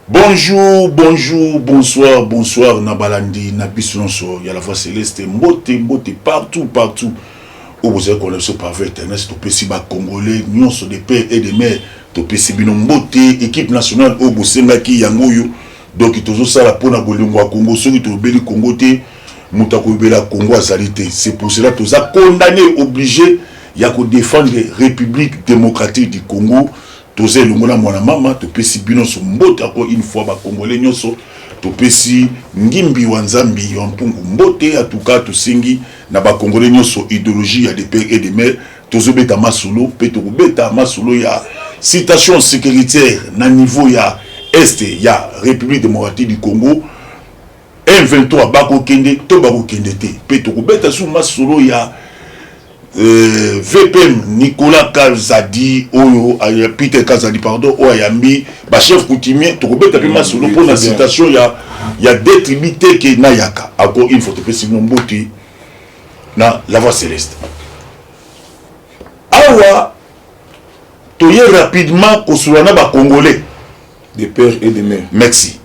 Bonjour, bonjour, bonsoir, bonsoir, Nabalandi, Nabisonso, il y a la voix céleste, mbote, partout. Où vous avez connu ce pavé internet, c'est au Pessiba Congolais, nous sommes des pères et des mères, au Pessibino Mbote, équipe nationale, au Bosengaki, Yangoyo, donc il y a ça la pona Bolingwa Congo, ceux qui ont béli Congo, Moutako Bela Congo à Salité. C'est pour cela que nous avons condamné, obligé, il y a que défendre la République démocratique du Congo. Toze lumona mwana mama topesi bino so mbote ako une fois ba congolais nyonso topesi ngimbi wa nzambi ya mpungu mbote atuka tosingi na ba congolais nyonso idéologie ya des pères et des mères tozo beta masolo pe to beta masolo ya situation sécuritaire na niveau ya est ya République démocratique du Congo M23 bako kende to bako kende te pe to beta su masolo ya VPM Nicolas Kazadi Oyo Peter Kazadi pardon Oyambi ba chef coutumier to kobeta pe masolo pour la citation ya détribité ke nayaka encore une fois te pesi mboti na la voix céleste awa toye rapidement kosulana ba congolais des pères et des mères. Merci.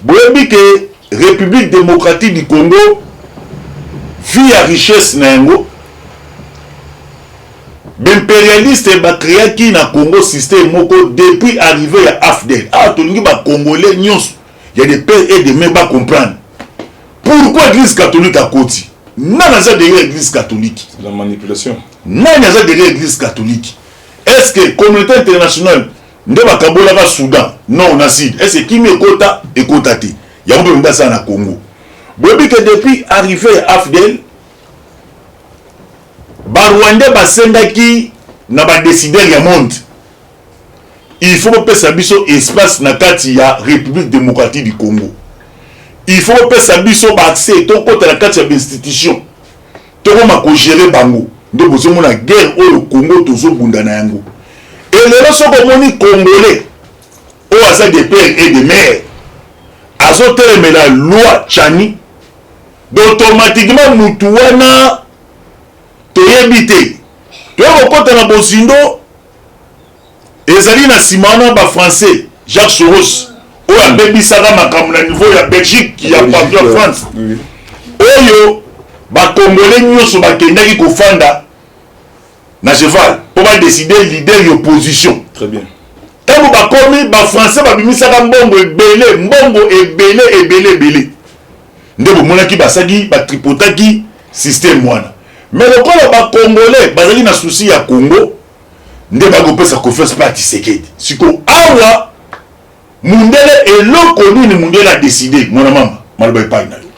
Boyebi que République démocratique du Congo vit à richesse na yango l'impérialiste ba créaki na Congo système moko depuis arrivé à AFDEL. Ah tolingi ba congolais nyons, il y a des pères et des mères ba comprendre. Pourquoi l'église catholique a côté? Nana za derrière l'église catholique. C'est la manipulation. Nana za derrière l'église catholique. Est-ce que communauté internationale ndeba kabola ba Soudan non nacide. Est-ce que kimi ekota te? Ya mbe mbasa na Congo. Bobi que depuis arrivé à AFDEL Barwande basendaki na ba décideur ya monde. Il faut pesa biso espace na kati ya République démocratique du Congo. Il faut pesa biso ba accès to kota na kati ya institution. To ko gérer bango. Ndo bozo mona guerre au Congo tozo bunda na yango. Et le soko moni congolais o asa des pères et des mères. Azo telemela la loi Chani. Automatiquement mutuwana toyebite toyokota na bosindo ezali na simana ba français Jacques Soros oyo abebisaka makambo na niveau ya Belgique ya partout en France oyo ba congolais nyonso bakendaki kofanda na cheval pour ba décider leader de opposition. Très bien. Tango bakomi ba français babimisaka mbongo ebele nde bomonaki basaki batripotaki système wana. Mais le cas ba congolais bazali na souci ya Congo nde bagopesa confiance pa Tshisekedi siko awa mundele eloko nini mundele a décidé mwana mama maloba epai na yo.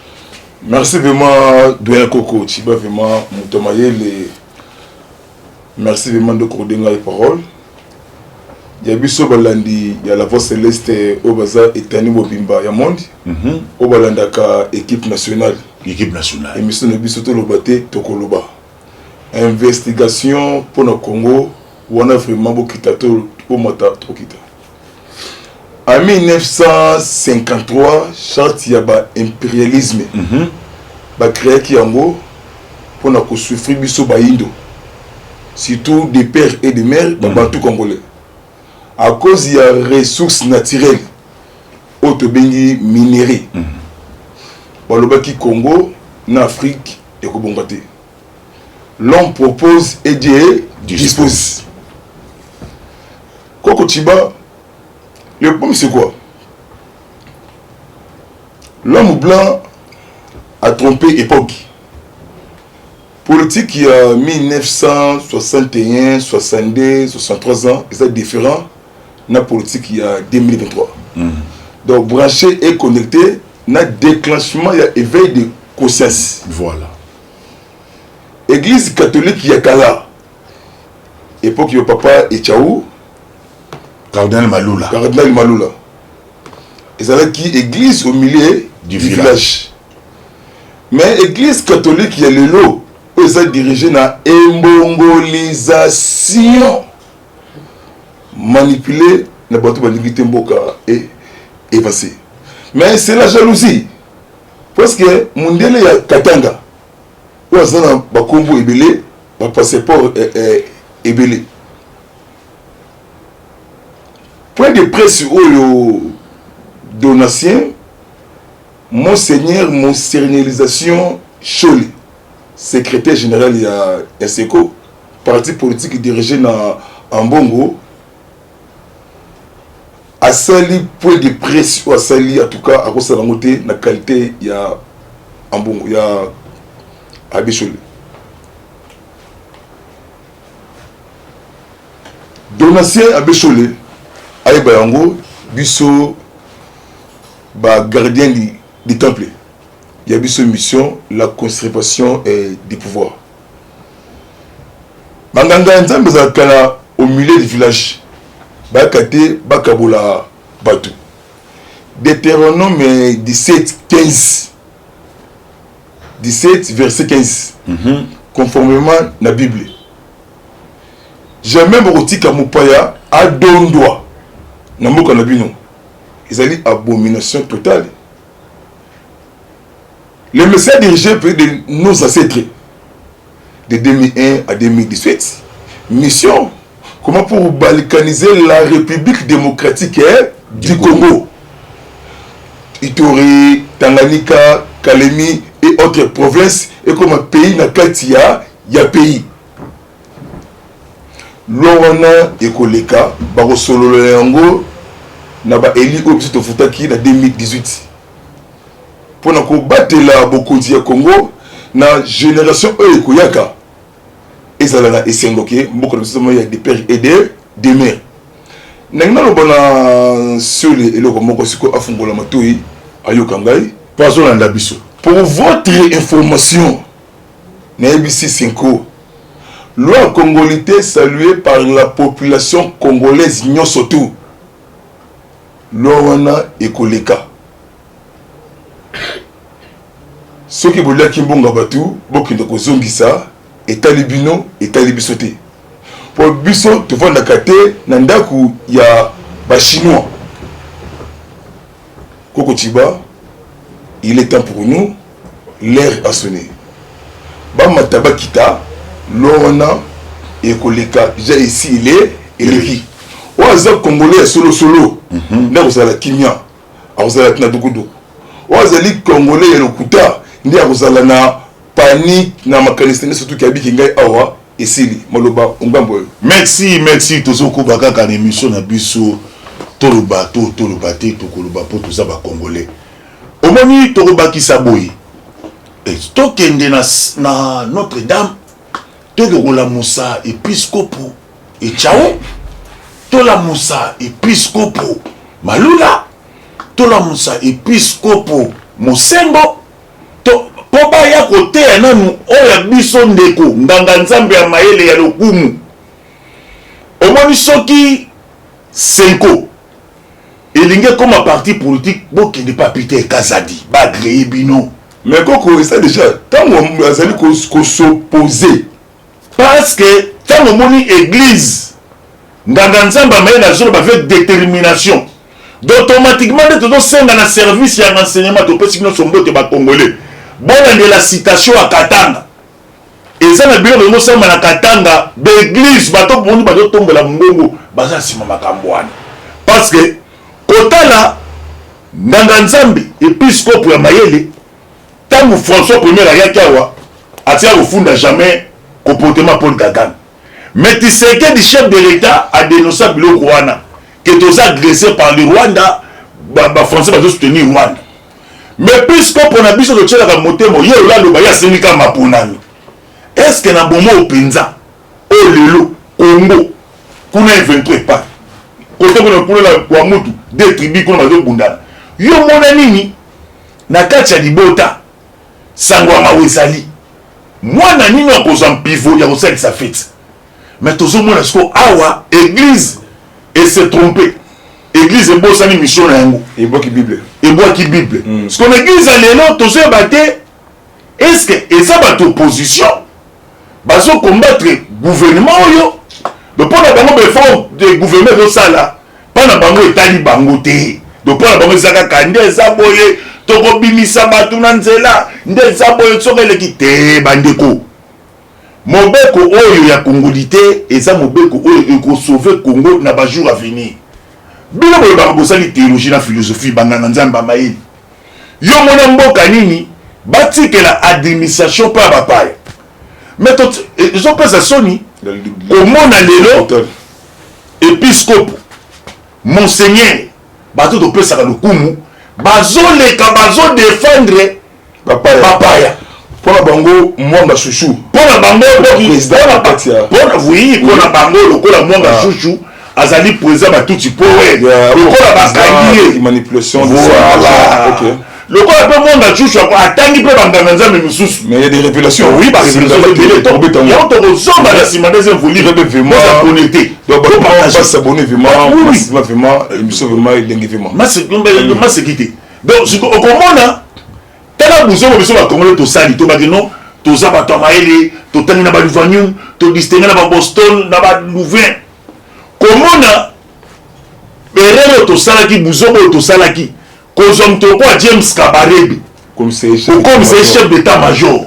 Merci vraiment Doyen Koko Chiba vraiment Mutomayele. Merci vraiment de coordonner les paroles. Ya biso balandi ya la voix céleste au baza etani mobimba ya monde. Au balandaka équipe nationale. L'équipe nationale. Émission de Bisoto Lobate Tokoloba. Investigation pour le Congo, on a vraiment beaucoup de mota Tokita. En 1953, charte yaba impérialisme. Ba créé Kiango pour na ko souffrir biso ba indo. Surtout des pères et des mères bantu congolais. À cause il y a ressources naturelles autobengi minéraux. Balobaki Congo, en Afrique et Kobongate. L'homme propose et Dieu dispose. Koko Chiba, le problème c'est quoi? L'homme blanc a trompé époque. Politique il y a 1961, 62, 63 ans, c'est différent de la politique il y a 2023. Donc branché et connecté, na déclenchement, il y a éveil de conscience. Voilà. Église catholique Yakala. Époque yo papa Echaou. Cardinal Malula. Cardinal Malula. Et ça là qui église au milieu du village. Mais église catholique il y a le lot. Où ça dirigé na embolisation. Manipulé na bateau bandigité mboka et évancé. Mais c'est la jalousie. Parce que Mundele ya Katanga, où on a un combo ébélé, un passeport ébélé. Point de presse où Donatien Monseigneur Monsernialisation Chole, secrétaire général ya SECO, parti politique dirigé en Bongo, a sali point de presse ou a sali en tout cas à cause de la montée la qualité ya en Bongo ya Abbé Chole. Donatien Abbé Chole aye bayango biso ba gardien du temple. Il y a une mission, la conservation du pouvoir. Manganga Nzambe zakala au milieu du village. Bakate bakabola batu. Deutéronome 17 15. 17 verset 15. Conformément à la Bible. Jamais mokotika mopaya adondwa. Namoka nabino. Ils allaient abomination totale. Le message dirigé de nos ancêtres de 2001 à 2018. Mission, comment pour balkaniser la République démocratique du Congo. Ituri, Tanganyika, Kalemi et autres provinces et comme un pays na katia ya pays. Lorana et Koleka, Baro Solo Yango, Naba Eli Obisito Futaki en 2018. Pour nous combattre la Bokodi ya Congo, na génération Ekoyaka. Et ça là, et c'est bloqué, beaucoup de choses, il y a des pères et des mères. Nangna lo bana seul et le Komoko Siko Afungola Matoi, Ayokangai. Passons à l'Abisso. Pour votre information, Naibisi 5, loi congolité saluée par la population congolaise Nyosotou. Lorana Ekoleka. Ce qui voulait qu'il y ait batou, beaucoup de kozongisa, et talibino, et talibisoté. Pour biso, tu vois, nandaku, il y a des Chinois. Kokotiba, il est temps pour nous, l'air a sonné. Bama tabakita, l'orana, et koleka, déjà ici, il est, et le qui. Oaza congolais solo, là vous avez la kimia, vous avez la tnadogodo. Oaza li congolais et le kuta, ndi akozala na panique na makanisi surtout ki abiki ngai awa esili maloba ongambo. Merci tozoko bakaka na émission na biso toloba te tokoloba po toza ba congolais. Omoni tokobaki saboyi. Et tokende na Notre-Dame tokola musa épiscopo et Chao tola musa épiscopo Malula tola musa épiscopo Mosembo po baya kote ya nanu oya biso ndeko nganga nzambe ya mayele ya lokumu omoni soki 5 elinge comme parti politique bokende pa Peter Kazadi ba créer bino mais koko ça déjà tant on azali ko s'opposer parce que tant omoni église nganga nzambe ya mayele azolo ba avec détermination automatiquement de todo senga na service ya renseignement to pesi no sombote ba congolais. Bonne de la citation à Katanga. Et ça, nous avons dit à Katanga, l'église, bateau pour nous, bateau tombe la mbongo, baza sima makambouane. Parce que, kota là, Nganganzambi, épiscope ya Mayele, tant que François Ier a yakawa, a tia au fond n'a jamais comportement Paul Kagame. Mais tu sais que le chef de l'État a dénoncé le Rwanda, que tu as agressé par le Rwanda, les Français vont soutenir Rwanda. Mais puisque on a besoin de tchela motemo yo la loba ya sindika mapunani. Est-ce que na bomo opinza o lelo Congo kuna 23 pas. Côté kuna la kwa mutu des tribus kuna bazo bundana. Yo mona nini na kati ya libota sangwa mawezali. Mwana nini akoza pivot ya kosali sa fête. Mais tozo mona sko awa église et se tromper. Église est beau, ça une mission na yango. Et bois qui Bible. Et bois qui Bible. Ce qu'on église à l'élan, tout ça batté. Est-ce que et ça va opposition? Baso combattre gouvernement yo. Donc pour la bango befort de gouvernement de ça là. Pas na bango etali bango te. Donc pour la bango zaka kande zaboye toko bimisa batu na nzela. Nde zaboye tsokele kite bandeko. Mobeko oyo ya congolité et ça mobeko oyo eko sauver Congo na ba jour à venir. bino boye bakosali théologie na philosophie banganga nzambe mayini yo mona mboka nini batikela administration pa bapaya mais ezopesa soni komona lelo épiscope monseigneur bato topesaka lokumu bazoleka bazodefendre bapaya mpona bango mwanga chouchou mpona bango mpona bango lokola mwanga chouchou azali président batuti po lokola bakangi manipulation lokola mpe mwanga chouchou atangi mpe banganga nzambe misusu mais il y a des révélations oui barévélationyango tokozomba na nsima deuxième volimoza connecté basabone vraiment émission vraiment elenge vraiment maseki te donc okomona tala buzongo biso bakongole tosali tobaki no toza bato ya mayele totangi na baluvanium todistingue na baboston na balouvain komona erreur oyo tosalaki buzongo oyo tosalaki kozwa moto lokola James Kabarebe okomisa chef d'état major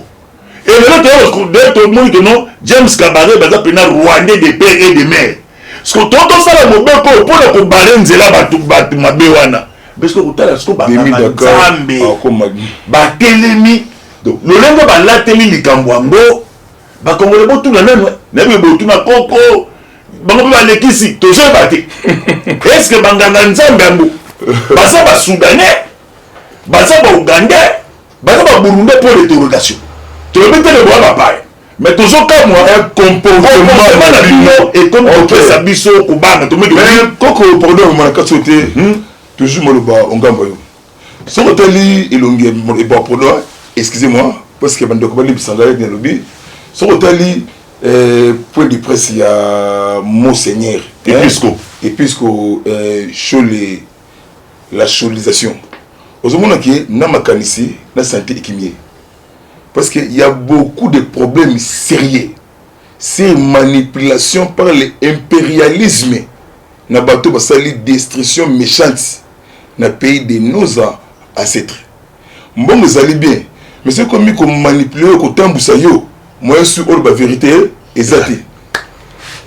elelo tomoni ke no James Kabarebe aza mpena rwandais de père et de mère parceke totosala mobeko oyo mpona kobale nzela bato mabe wana parce kotala siko banganga nzambe batelemi lolenge balateli likambo yango bakongole botuna nano nayebi botuna koko bango mpe balekisi tozoyeba te estce banganga nzambe yango baza basoudanais baza baougandais baza baburundais pour l'interrogation toyebi te leboya bapaya mais tozokamwa comportement na bino ekomi kopesa biso kobanga koko pardon na kati oyo te toujours moloba ongamba yo soki otali elongi pardon excusez-moi parce que bandeko balibisa ngai na lobi soki otali point de presse ya monseigneur episco chole la cholisation ozomona ke na makanisi na santé ekimie parce que il y a beaucoup de problèmes sérieux c'est manipulation par l'impérialisme na bato basali destruction méchante na pays de nos ancêtres mbongo ezali bien mais c'est comme qu'on manipule kotambusa yo moyen sur oyo bavérité eza te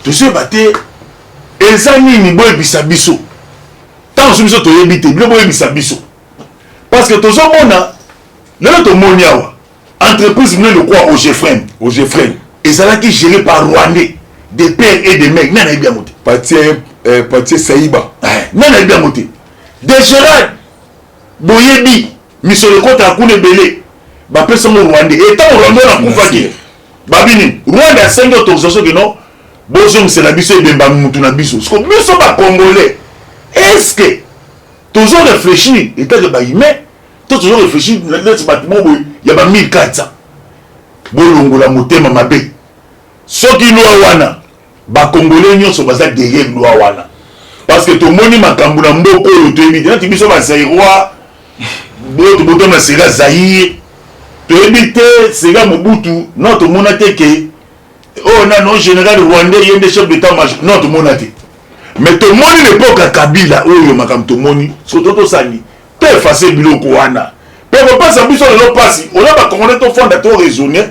tozoyeba te eza nini boyebisa biso ntango so biso toyebi te bino boyebisa biso parce que tozomona lelo tomoni awa entreprise mine lokwa ogefren ezalaki géré par rwandais de père et de mère nani ayebi yango te patie saïba nani ayebi yango te de gérard boyebi misolo ekotaka kuna ebele bapesango rwandais etango rwandais nakufaki babini rwanda asengi autorisation keno bozongisela biso ebemba mutu na biso siko biso bacongolais est-ce que tozo réfléchir etake bahumain to tozo réfléchir neti bato moboye ya ba 1400 bolongola motema mabe soki lwa wana bacongolais nyonso baza derrière lwa wana parce que tomoni makambo na mboka oyo toyebi te neti biso bazairois boyo tobotama sega zaire toyebi te sega mobutu non tomona te ke oyo nano général rwandais ye nde chef d'état major non tomona te mais tomoni l'époque ya kabila oyo makambo tomoni soto tosali to efase biloko wana mpe kopesa biso lelo mpasi ona bacongolais tofonda to raisonner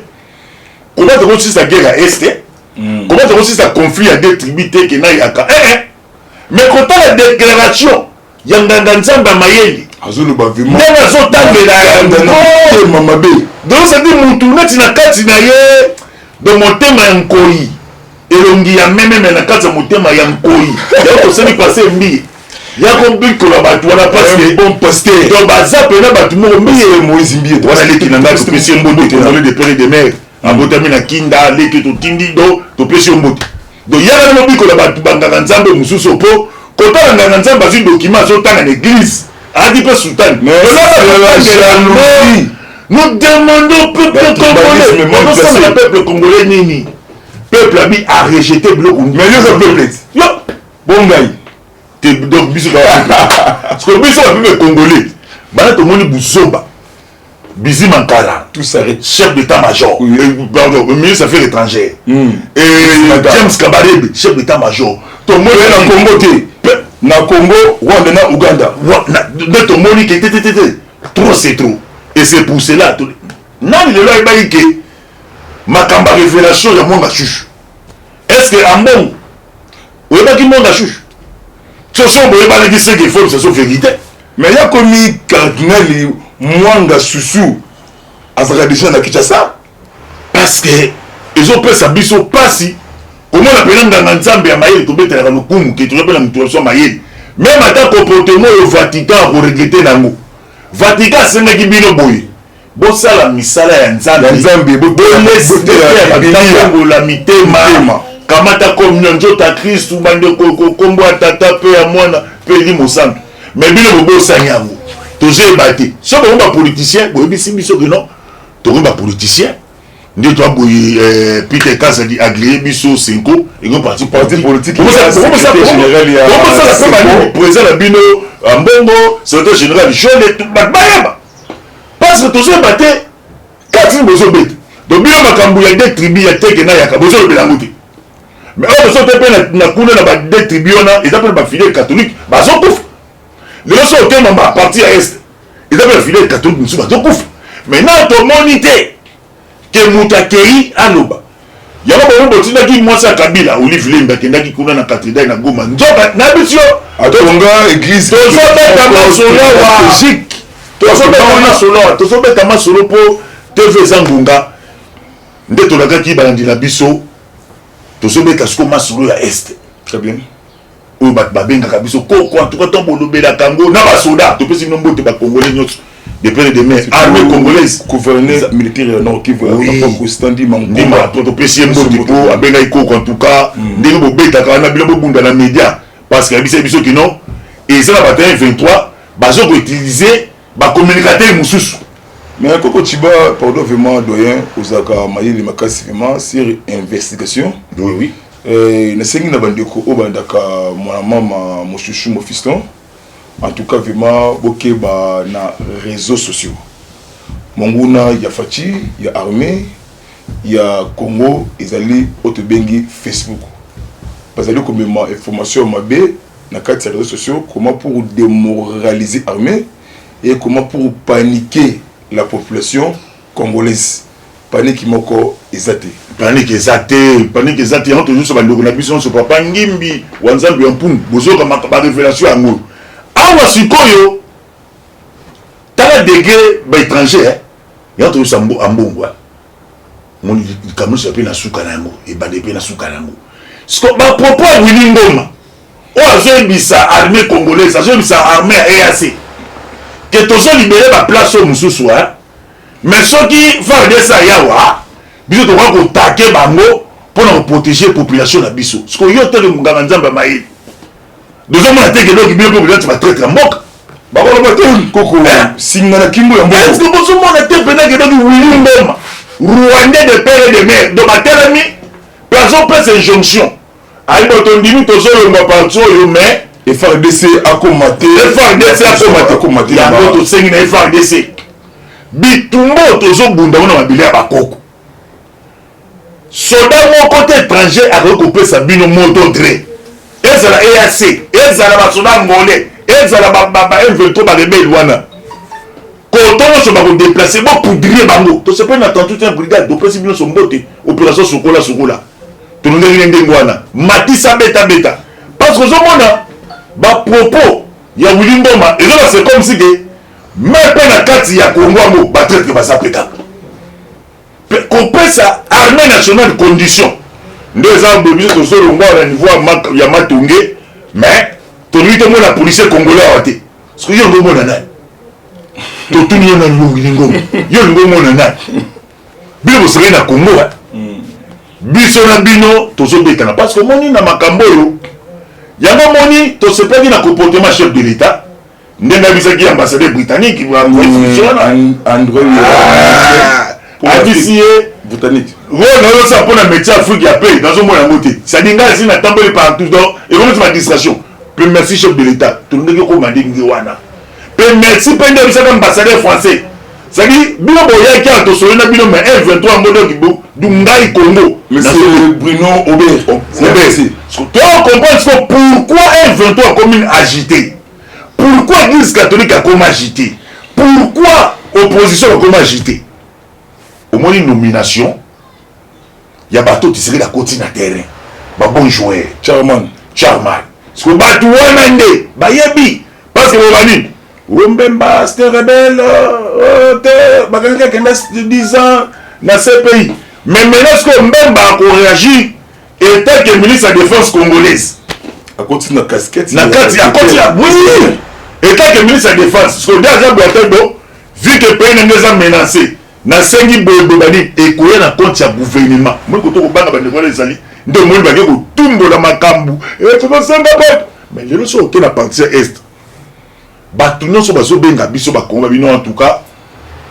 comment tokosisa guerre ya este comment tokosisa conflit ya deux tribus te ke na yaka mais kotala déclaration ya nganga nzambe ya mayele ndenge azotangela yango mabe donc cedi mutu neti na kati na ye de motema ya nkoi elongi ya mememe na kati ya motema ya nkoi yakosali pase mbi yakobikola bato wana paske donc baza pena bato moko mbi wana leki na ngai topesi ye mbote tongole de pere de mer abotami na kinda leki totindi do topesi yo mbote donc yaka na mobikola bato banganga nzambe mosusu mpo kotala nganga nzambe azwi document azotanga na église adi mpe sultane nous demandons peuple congolais on a peuple congolais nini peuple abi a rejeté biloko mais yo peuple yo bongai te donc biso parce que biso ba peuple congolais bana tomoni buzoba Bizi Mankara tout s'arrête chef d'état major pardon ministre des affaires étrangères et James Kabarebe chef d'état major tomoni na Congo te na Congo Rwanda na Uganda de tomoni ke trop c'est trop. Et c'est pour cela que nani lelo ayebaki ke makambo révélation ya mwanga chushu est-ce que ambongo oyebaki mwanga chushu ce sont ce qu'il faut, c'est vérité. Mais il y a comme cardinal Mwanga Susu à Zagadisha na Kinshasa. Parce que ils ont fait ça biso passi. Comment on appelle dans l'ensemble à Maïl, tout bête à l'Okum, qui est toujours la mutation Maïl. Même à ta comportement au Vatican pour regretter l'ango. Vatican, c'est un qui bino boy. Bon, ça la misala ya Nzambe. Bon, la mitema. Kamata communion, Jota Christ, ou bande kombo tata pe à mwana, pe li mosanto. Mais bino bobo sanyango. Toujours battu. Si on est politicien, on est non. Tu es politicien. Nous avons Peter Kass a dit agréé biso 5 et on parti politique. Comment ça président la bino Mbongo, secrétaire général jeune et tout parce que tous les battu 4 besoin bête. Donc bino makambu ya des tribus ya teke na ya besoin de la montée. Mais on besoin de na kuna na des tribus na ils appellent ba fidèles catholiques, ba sont tous. Les gens sont au à partir à est. Ils appellent fidèles catholiques, nous sommes tous. Maintenant, ton monité, que Moutakeri Aloba. Il y a un moment où moi ça Kabila, Olivier Limba, qui n'a pas na cathédrale na Goma. Nzoka, na bisio. Atonga église. Tozo beta masolo wa logique. Tozo beta masolo po TV Zangunga. Nde to laka ki balandi na biso. Tozo beta sko masolo ya est. Très bien. Ou babengaka biso ko en tout cas tombo lobela kango na basoda. To pesi nombo te ba congolais nyotso. Des pères de mer, armée congolaise, gouverneur militaire nord qui veut Standi Mangoma, toto pesi mbotipo, abenga iko en tout cas, ndenge bobeta kana bilo bobunda na média parce que biso biso ki non, et ça la bataille 23, bazo ko utiliser ba communicateur mususu. Mais Koko Chiba, pardon vraiment doyen, Osaka Mayili Makasi vraiment sur investigation. Oui. Na sengi na bandeko obandaka mwana mama mosusu mo fiston. En tout cas, vraiment, beaucoup na réseaux sociaux. Monguna, il y a Fati, il y a Armée, il y a Congo, ils allaient au Tebengi Facebook. Parce que comme information mabé, na quatre réseaux sociaux, comment pour démoraliser Armée et comment pour paniquer la population congolaise. Panique moko ezate. Panique ezate. On toujours sur la mission sur papa Ngimbi, Wanzambi Ampung, bozo comme ma révélation à nous. Awa sikoyo tala degré ba étranger ya to sambo ambongwa mon kamu s'appelle na suka nango e ba de pe na suka nango sko ba propos Willy Ngoma o azo bisa armée congolaise azo bisa armée EAC que tozo libérer ba place au mususu mais soki fa de ça yawa biso to ko taquer bango pour nous protéger population na biso sko yo tele munganga nzamba mai. Nous avons été que l'autre bien populaire, tu vas traiter en moque. Bah, on va te coco. Singana Kimbo en moque. Est-ce que vous avez été pénal que l'autre Willy Ngoma, Rwandais de père et de mère, de ma telle amie, personne peut cette injonction. Aïe, ton dimi, ton sol, on va partir, mais. FRDC a combattu. FRDC a combattu. Il y a un autre signe de FRDC. Bitumbo, ton sol, bunda, on a bilé à Bakoko. Soldat, mon côté étranger, a recoupé sa bino moto-dré. Ezala EAC, ezala basoda ngolais, ezala M23 ba rebelle wana. Kotono so ba ko déplacer ba poudrier bango. To se peut na toute une brigade de précision so mbote, opération sokola. To ndenge ndenge wana. Matisa beta. Parce que zomona ba propos ya Willy Ngoma, ezala c'est comme si que même na kati ya Congo ngo ba traite ba sapeka. Qu'on pesa armée nationale condition. Nous avons besoin de ce au niveau de Matungé, mais tu as la police congolaise. Parce que tu as un bon nana. Tu as un bon nana. Tu as un bon nana. Bien, vous serez dans le Congo. Biso na bino, tu as un parce que moni na makamboyo. Yama moni, tu sais pas le comportement chef de l'État. Nous avons un ambassadeur britannique qui va André Adicié botanique. Oui, non, ça pour un métier Afrique à paix dans un monde à monter. Ça dit que si on attend partout donc et on ma distraction. Puis merci chef de l'État. Tout le monde qui commandé Ngwana. Puis merci pendant que ça ambassadeur français. Ça dit bilo boya qui a to solena bilo mais M23 modo kibo dungai Congo. Monsieur Bruno Aubert. Merci. Tu comprends pourquoi M23 commune agitée? Pourquoi l'Église catholique a comme agité? Pourquoi opposition a comme agité? Au moins une nomination, il y a bateau qui serait la côté na terrain. Bah bon joueur. Charman. Ce que batu wanande bayebi parce que bobani Mbemba c'était rebelle bakanga kenda 10 ans na CPI mais maintenant ce que Mbemba a réagi état que ministre de la défense congolaise à côté de la casquette na kati à côté là oui état que ministre de la défense ce que déjà Boatembo vu que pays n'est menacé na sengi bobani et koya na compte ya gouvernement moi ko to ko banga bande ko les ali ndo mo ba ko tumbo la makambu et ko senga ba mais le so que la partie est bato nyonso bazobenga biso bakongo bino en tout cas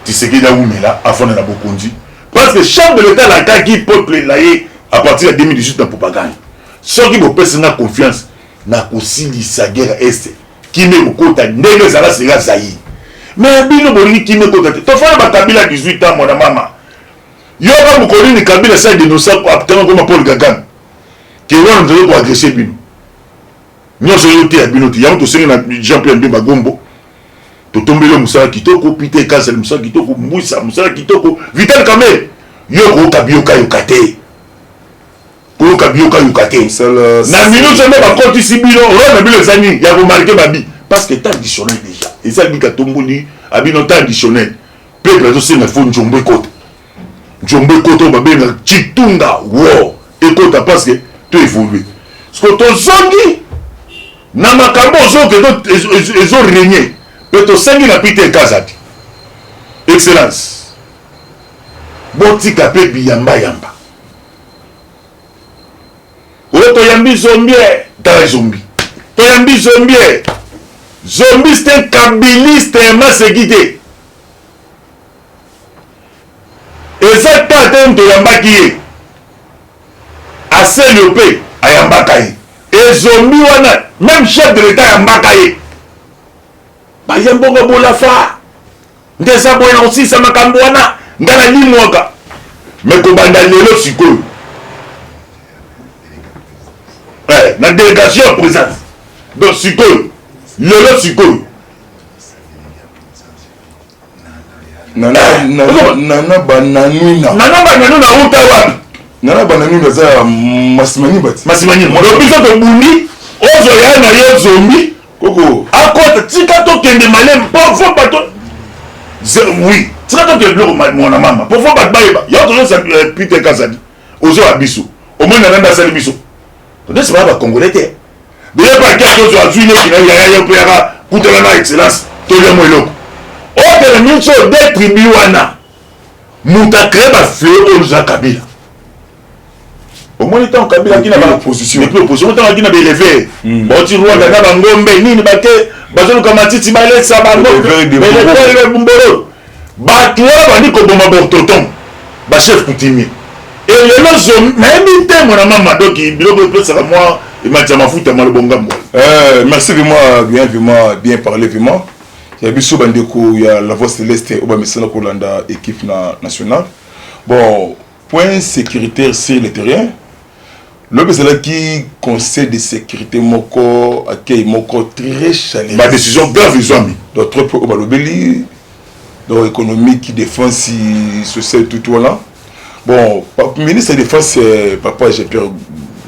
Tshisekedi Awumela afona na bokonzi parce que chef de l'état lakaki peuple laye à partir de 2018 na propagande soki bopesa na confiance na kosilisa guerre est kime kokota ndenge ezala sera zayi mais bino bolingi kime kota te tofana bakabila 18 ans mwana mama yoka mokolini kabila sa dénoncer aptanga koma Paul Kagame ke wana nzelo ko agresser bino nyonso yo te ya bino te yango tosengi na Jean-Pierre Mbemba Gombo totombeli mosala kitoko Peter Kassel mosala kitoko Mbwisa mosala kitoko Vital Kamerhe yo koyoka biyoka yoka te koyoka biyoka yoka te na minute nde bakotisi bino oyo na bino ezani ya komarke babi parce que temps additionnel déjà eza bika tomboli abino temps additionnel peuple azosenga fo njombo ekota oyo babenga chitunga war ekota parce que to évolue parce que tozongi na makambo ozoke ezorenie mpe tosengi na Peter Kazadi excellence botika mpe biyambayamba oyo toyambi zombie tala zombi toyambi zombie zombi c'est un kabiliste maseki te eza tate toyambaki ye aseli mpe ayambaka ye ezombi wana même chef de l'état yambaka ye bayambongo bolafa nde eza boye na kosisa makambo wana nga na limwaka me kobanda lelo sikoyo na délégation ya présence donc sikoyo lelo sikoyo nana bananwina uta wapi nana bananwina eza masimani bati donc biso tobundi ozoya na ye zombi koko akota tika tokende malem pofo bato oui tika tokende biloko mwana mama pofo bato bayeba yo tozosa Peter Kazadi ozoya biso omoi na nanda asali biso todesi baya bakongole te beye paki akozo azwi neki na yaya mpe yaka kutana na excellence toliamo eloko otele minso de tribu wana moto akreye bafleur oyo oza Kabila omoni ntango Kabila kina opposition ntango akina baéleve bauti Rwanda na bangombe nini bake bazoluka matiti balesa bangombolo bato wana bandi koboma bortoton bachef coutumier elelo zomi nayebi te mwana mama doki biloko epesaka mwa emati ya mafuta malobongambo merci vraiment bien parlé vraiment ya biso bandeko ya la voix céleste oyo bamesana kolanda équipe nationale bon point sécuritaire sur le terrain lobi ezalaki conseil de sécurité moko akei moko très chaleureux badécision grave ezwami donc trop peu oyo balobeli donc économique défense sociale tout wana bon ministre de défense papa Jean-Pierre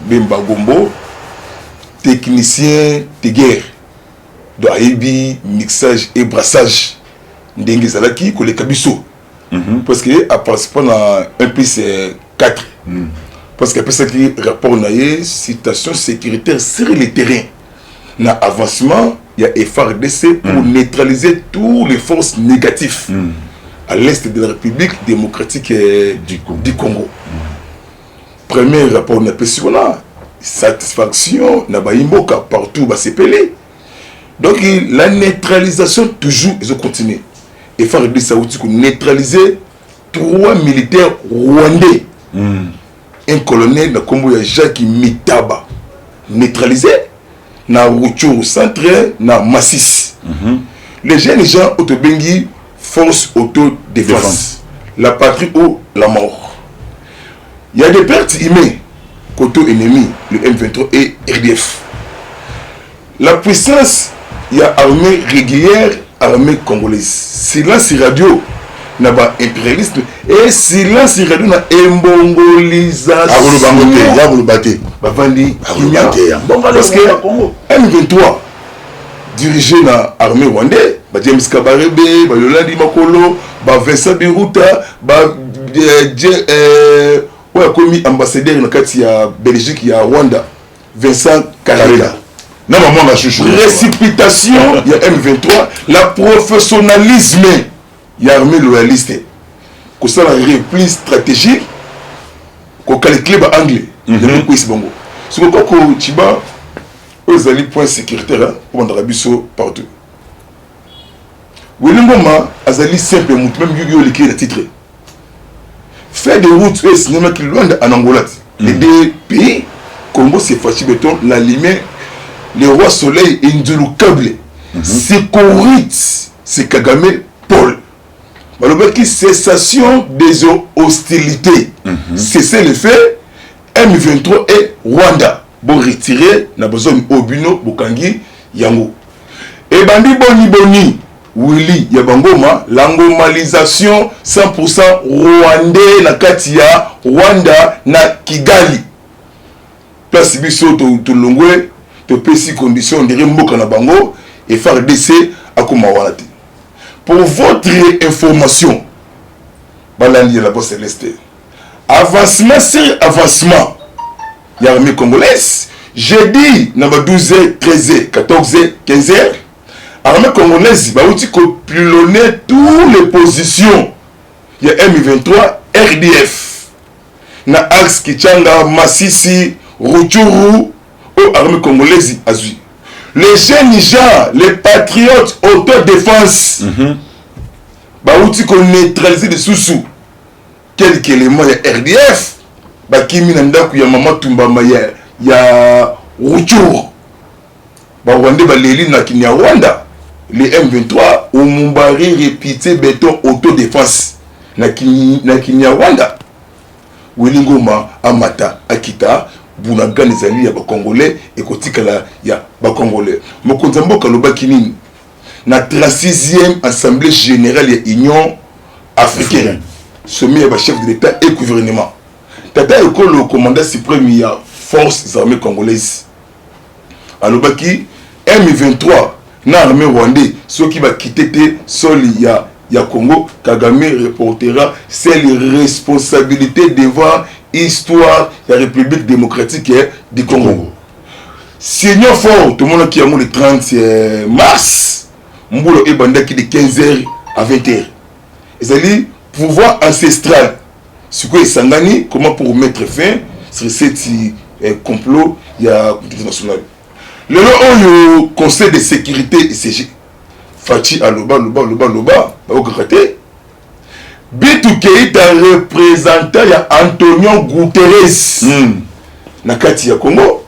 Mbemba Gombo technicien de guerre donc ayebi mixage et brassage ndenge ezalaki koleka biso parce que a participé na 1+4 parce que apesaki rapport na ye situation sécuritaire sur le terrain na avancement il y a FARDC pour neutraliser toutes les forces négatives à l'est de la République démocratique du Congo. Premier rapport na pesi wana satisfaction na baimboka partout ba sepelé. Donc la neutralisation toujours ils ont continué. FARDC ça outil pour neutraliser 3 militaires rwandais. Un colonel na kombo ya Jacques Mitaba neutralisé na Rutshuru centre na Masisi. Les jeunes gens autobengi force autodéfense, la patrie ou la mort. Il y a des pertes humaines côté ennemi, le M23 et RDF. La puissance, il y a armée régulière, armée congolaise. Silence radio, na ba impérialisme et silence iradu na embongolisation ya bolobate bavandi parce que M23 dirigé na armée rwandais ba James Kabarebe ba Yolandi Makolo ba Vincent Biruta ba ouais comme ambassadeur na kati ya Belgique ya Rwanda Vincent Karega na maman la chouchou précipitation il y a M23 la professionnalisme il y a armée loyaliste que ça la repli stratégique ko calculer ba anglais de ko isibongo ce ko ko chiba aux alliés point sécuritaire pour ndra biso partout Wilingoma azali simple même yo l'écrit le titre fait des routes et cinéma qui loin en Angola les deux pays Congo c'est facile béton la lumière le roi soleil indéloupable c'est Korit c'est Kagame Paul alors qui cessation des hostilités c'est le fait M23 et Rwanda bon retirer na besoin Obino Bokangi Yango et bandi boni Willy Yabangoma l'angomalisation 100% rwandais na katia Rwanda na Kigali place biso to longwe to pesi condition de mboka na bango et FARDC akoma walati pour votre information balandi la bosse céleste avancement sur avancement ya armée congolaise jeudi na 12h 13h 14h 15h armée congolaise ba outi ko pilonner toutes les positions il y a M23 RDF na axe Kichanga Masisi Rutshuru au armée congolaise azui les jeunes gens les patriotes autodéfense ba outi ko neutraliser de sous quelques éléments ya RDF ba kimi na ndaku ya mama Tumbama ya Rutshuru ba Rwanda ba leli na kinya Rwanda les M23 au Mumbari répété béton autodéfense na kinya Rwanda Wilingoma Amata Akita Bunagana ezali ya ba Congolais et kotikala ya ba Congolais mokonza mboka lobaki nini na 36e assemblée générale ya Union africaine sommet ya chef de l'état et gouvernement tata ekolo le commandant suprême ya forces armées congolaises alobaki M23 na armée rwandais ceux qui va quitter sol ya Congo Kagame reportera c'est les responsabilités devant histoire de la République démocratique du Congo. Signor fort tout le monde qui a le 30 mars Mboulo et Bandaki de 15h à 20h. C'est-à-dire pouvoir ancestral. Ce que Sangani comment pour mettre fin sur cette complot il y a international. Le Conseil de sécurité ICG Fachi Aloba au graté Bitu Keita représentant ya Antonio Guterres Nakati ya Congo.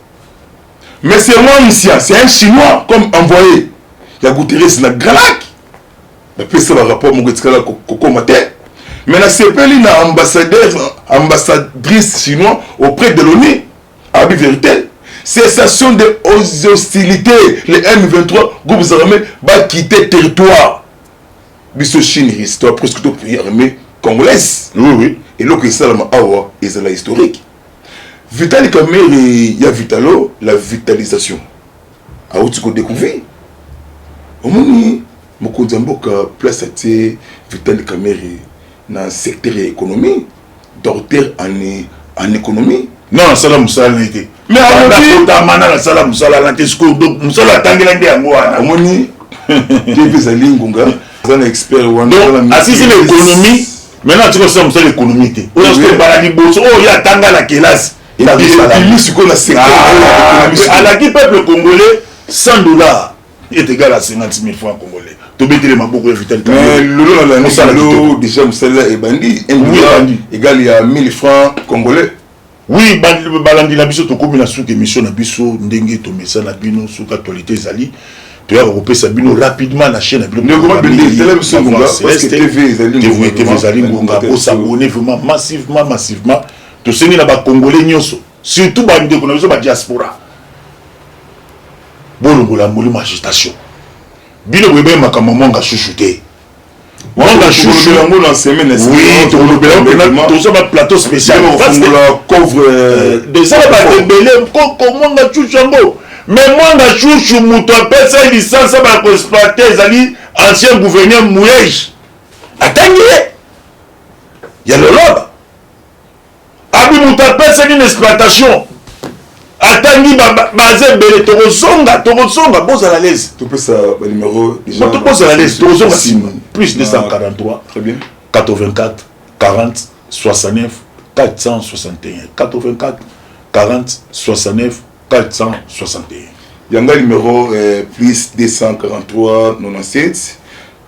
Mais c'est un Chinois comme envoyé. Il y a Guterres na Galak. Après ça le rapport mon gars Koko Mate. Mais la CPL na ambassadrice chinois auprès de l'ONU. Abi vérité. Cessation de hostilités. Les M23 groupes armés va quitter territoire. Biso Chine histoire presque tout pays armée congolaise. Oui. Et là que ça la awa et c'est la historique. Vitali Kamere ya Vitalo la vitalisation. A où tu peux découvrir. Au moins mokonza mboka place ate Vitali Kamere dans secteur économie, docteur en économie. Non, ça la musala n'était. Mais on a mana la sala musala la tesco donc musala tangela ndi yango wana. Au moins David Zalingunga un expert donc assisi l'économie maintenant tu vois ça l'économie on a ce baladi boso oh il y a tanga la classe et puis ce qu'on a secteur à la qui peuple congolais $100 est égal à 50 000 francs congolais to betele maboko ya Vital mais le déjà musala et bandi égal il y a 1000 francs congolais. Oui, balandi na biso to komi na souke émission na biso ndenge to mesa na bino souka actualité zali tu as repéré ça bino rapidement la chaîne ne comment bien parce que TV zali ngonga pour s'abonner vraiment massivement to sengi na ba congolais nyonso surtout ba ndeko na biso ba diaspora bolongola molimo agitation bino bwebe makambo monga chouchouté Mwanga chouchou la semaine. Oui, tu as un plateau spécial. La couvre de ça va te belé koko mwanga chouchou yango. Mais mwanga chouchou muto apesa licence ba ko exploiter zali ancien gouverneur Mouyej. Attendez. Il y a le lobe. Abi muto apesa une exploitation. Attendez bazé belé tozonga bon à l'aise. Tu peux ça le numéro déjà. Tu peux à l'aise tozonga plus 243. Très bien. 84 40 69 461 84 40 69 461. Il y a un numéro plus 243 97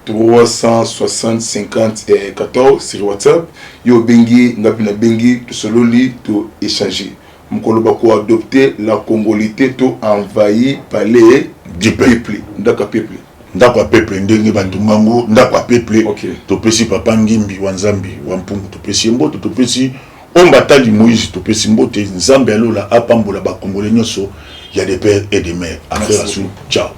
360 50 14 sur WhatsApp. Yo bengi ngapina bengi to sololi to échanger. Mukolo bako adopter la congolité to envahi par les du peuple. Ndaka peuple. Ndakwa peuple ndenge bandumango ndakwa peuple. OK. To pesi papa ngimbi wanzambi wampungu to pesi mboto to pesi ombatali Moïse to pesi mbote nzambe alola apambola ba congolais nyoso. Il y a des pères et des mères. Après la ciao.